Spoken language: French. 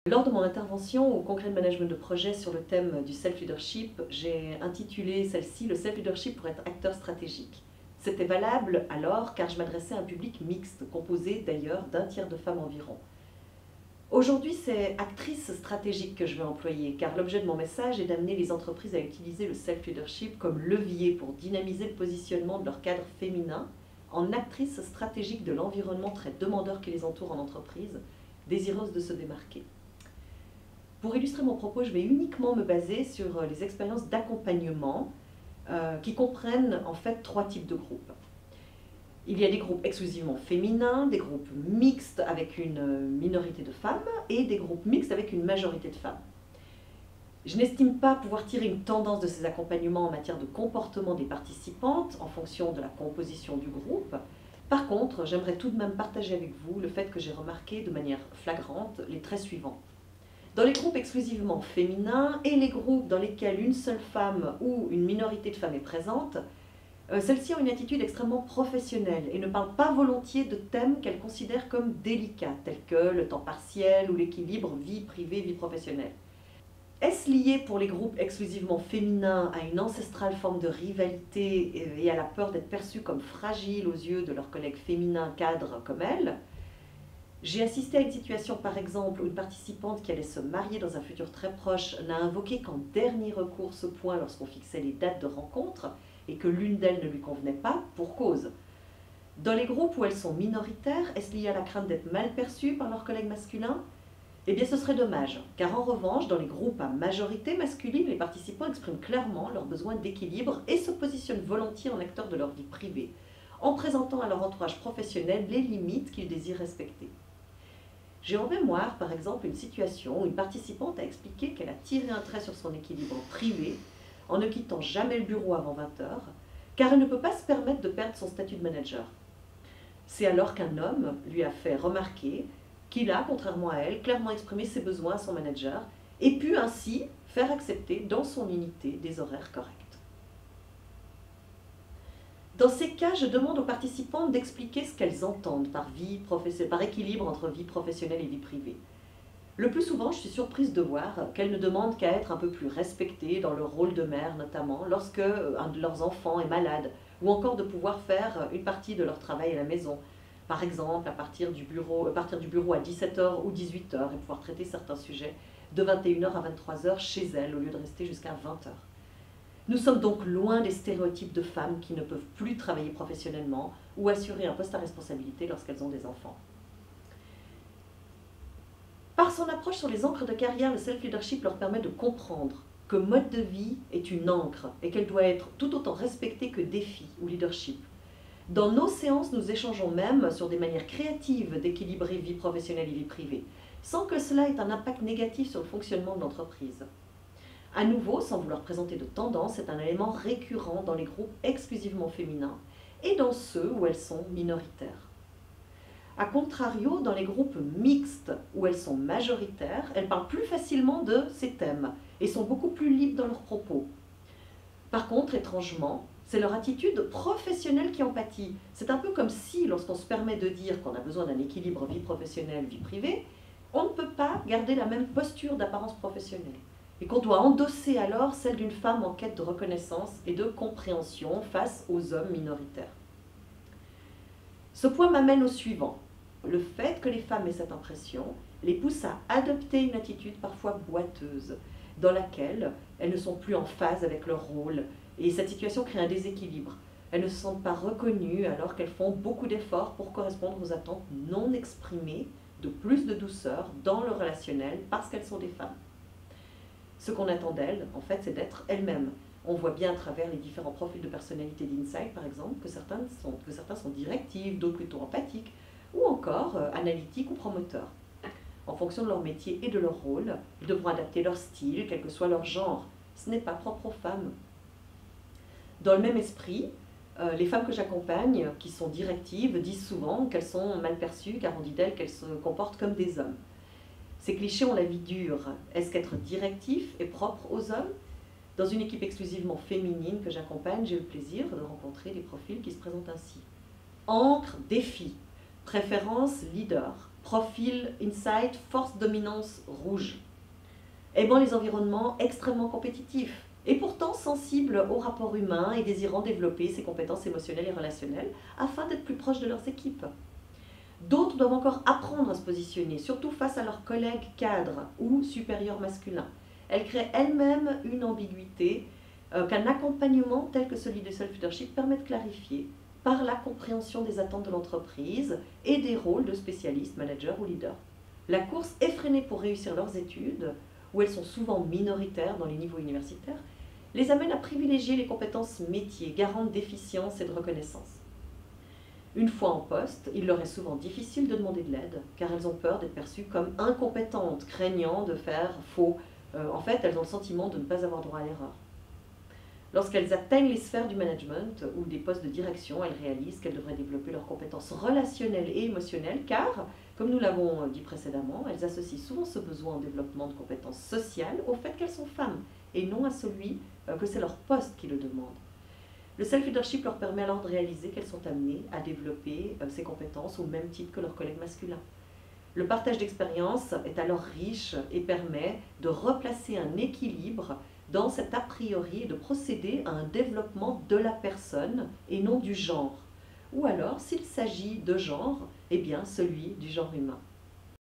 Lors de mon intervention au congrès de management de projet sur le thème du self-leadership, j'ai intitulé celle-ci « Le self-leadership pour être acteur stratégique ». C'était valable alors car je m'adressais à un public mixte, composé d'ailleurs d'un tiers de femmes environ. Aujourd'hui, c'est actrice stratégique que je vais employer, car l'objet de mon message est d'amener les entreprises à utiliser le self-leadership comme levier pour dynamiser le positionnement de leur cadre féminin en actrice stratégique de l'environnement très demandeur qui les entoure en entreprise, désireuse de se démarquer. Pour illustrer mon propos, je vais uniquement me baser sur les expériences d'accompagnement qui comprennent en fait 3 types de groupes. Il y a des groupes exclusivement féminins, des groupes mixtes avec une minorité de femmes et des groupes mixtes avec une majorité de femmes. Je n'estime pas pouvoir tirer une tendance de ces accompagnements en matière de comportement des participantes en fonction de la composition du groupe. Par contre, j'aimerais tout de même partager avec vous le fait que j'ai remarqué de manière flagrante les traits suivants. Dans les groupes exclusivement féminins et les groupes dans lesquels une seule femme ou une minorité de femmes est présente, celles-ci ont une attitude extrêmement professionnelle et ne parlent pas volontiers de thèmes qu'elles considèrent comme délicats, tels que le temps partiel ou l'équilibre vie privée-vie professionnelle. Est-ce lié pour les groupes exclusivement féminins à une ancestrale forme de rivalité et à la peur d'être perçues comme fragiles aux yeux de leurs collègues féminins cadres comme elles? J'ai assisté à une situation, par exemple, où une participante qui allait se marier dans un futur très proche n'a invoqué qu'en dernier recours ce point lorsqu'on fixait les dates de rencontre et que l'une d'elles ne lui convenait pas, pour cause. Dans les groupes où elles sont minoritaires, est-ce lié à la crainte d'être mal perçues par leurs collègues masculins? Eh bien, ce serait dommage, car en revanche, dans les groupes à majorité masculine, les participants expriment clairement leur besoin d'équilibre et se positionnent volontiers en acteurs de leur vie privée, en présentant à leur entourage professionnel les limites qu'ils désirent respecter. J'ai en mémoire, par exemple, une situation où une participante a expliqué qu'elle a tiré un trait sur son équilibre privé en ne quittant jamais le bureau avant 20 h, car elle ne peut pas se permettre de perdre son statut de manager. C'est alors qu'un homme lui a fait remarquer qu'il a, contrairement à elle, clairement exprimé ses besoins à son manager et pu ainsi faire accepter dans son unité des horaires corrects. Dans ces cas, je demande aux participantes d'expliquer ce qu'elles entendent par équilibre entre vie professionnelle et vie privée. Le plus souvent, je suis surprise de voir qu'elles ne demandent qu'à être un peu plus respectées dans leur rôle de mère, notamment lorsque un de leurs enfants est malade, ou encore de pouvoir faire une partie de leur travail à la maison. Par exemple, à partir du bureau à 17 h ou 18 h et pouvoir traiter certains sujets de 21 h à 23 h chez elles au lieu de rester jusqu'à 20 h. Nous sommes donc loin des stéréotypes de femmes qui ne peuvent plus travailler professionnellement ou assurer un poste à responsabilité lorsqu'elles ont des enfants. Par son approche sur les ancres de carrière, le self-leadership leur permet de comprendre que mode de vie est une ancre et qu'elle doit être tout autant respectée que défi ou leadership. Dans nos séances, nous échangeons même sur des manières créatives d'équilibrer vie professionnelle et vie privée, sans que cela ait un impact négatif sur le fonctionnement de l'entreprise. À nouveau, sans vouloir présenter de tendance, c'est un élément récurrent dans les groupes exclusivement féminins et dans ceux où elles sont minoritaires. A contrario, dans les groupes mixtes où elles sont majoritaires, elles parlent plus facilement de ces thèmes et sont beaucoup plus libres dans leurs propos. Par contre, étrangement, c'est leur attitude professionnelle qui en pâtit. C'est un peu comme si, lorsqu'on se permet de dire qu'on a besoin d'un équilibre vie professionnelle, vie privée, on ne peut pas garder la même posture d'apparence professionnelle et qu'on doit endosser alors celle d'une femme en quête de reconnaissance et de compréhension face aux hommes minoritaires. Ce point m'amène au suivant. Le fait que les femmes aient cette impression les pousse à adopter une attitude parfois boiteuse, dans laquelle elles ne sont plus en phase avec leur rôle, et cette situation crée un déséquilibre. Elles ne se sentent pas reconnues alors qu'elles font beaucoup d'efforts pour correspondre aux attentes non exprimées de plus de douceur dans le relationnel parce qu'elles sont des femmes. Ce qu'on attend d'elles, en fait, c'est d'être elles-mêmes. On voit bien à travers les différents profils de personnalité d'Insight, par exemple, que certains sont directifs, d'autres plutôt empathiques, ou encore analytiques ou promoteurs. En fonction de leur métier et de leur rôle, ils devront adapter leur style, quel que soit leur genre. Ce n'est pas propre aux femmes. Dans le même esprit, les femmes que j'accompagne, qui sont directives, disent souvent qu'elles sont mal perçues, car on dit d'elles qu'elles se comportent comme des hommes. Ces clichés ont la vie dure. Est-ce qu'être directif est propre aux hommes? Dans une équipe exclusivement féminine que j'accompagne, j'ai eu le plaisir de rencontrer des profils qui se présentent ainsi. Encre, défi, préférence, leader, profil insight, force dominance rouge. Aimant les environnements extrêmement compétitifs et pourtant sensibles aux rapports humains et désirant développer ses compétences émotionnelles et relationnelles afin d'être plus proches de leurs équipes. D'autres doivent encore apprendre à se positionner, surtout face à leurs collègues cadres ou supérieurs masculins. Elles créent elles-mêmes une ambiguïté qu'un accompagnement tel que celui du self-leadership permet de clarifier par la compréhension des attentes de l'entreprise et des rôles de spécialistes, managers ou leaders. La course effrénée pour réussir leurs études, où elles sont souvent minoritaires dans les niveaux universitaires, les amène à privilégier les compétences métiers, garantes d'efficience et de reconnaissance. Une fois en poste, il leur est souvent difficile de demander de l'aide, car elles ont peur d'être perçues comme incompétentes, craignant de faire faux. En fait, elles ont le sentiment de ne pas avoir droit à l'erreur. Lorsqu'elles atteignent les sphères du management ou des postes de direction, elles réalisent qu'elles devraient développer leurs compétences relationnelles et émotionnelles, car, comme nous l'avons dit précédemment, elles associent souvent ce besoin en développement de compétences sociales au fait qu'elles sont femmes, et non à celui que c'est leur poste qui le demande. Le self-leadership leur permet alors de réaliser qu'elles sont amenées à développer ces compétences au même titre que leurs collègues masculins. Le partage d'expérience est alors riche et permet de replacer un équilibre dans cet a priori et de procéder à un développement de la personne et non du genre. Ou alors, s'il s'agit de genre, eh bien celui du genre humain.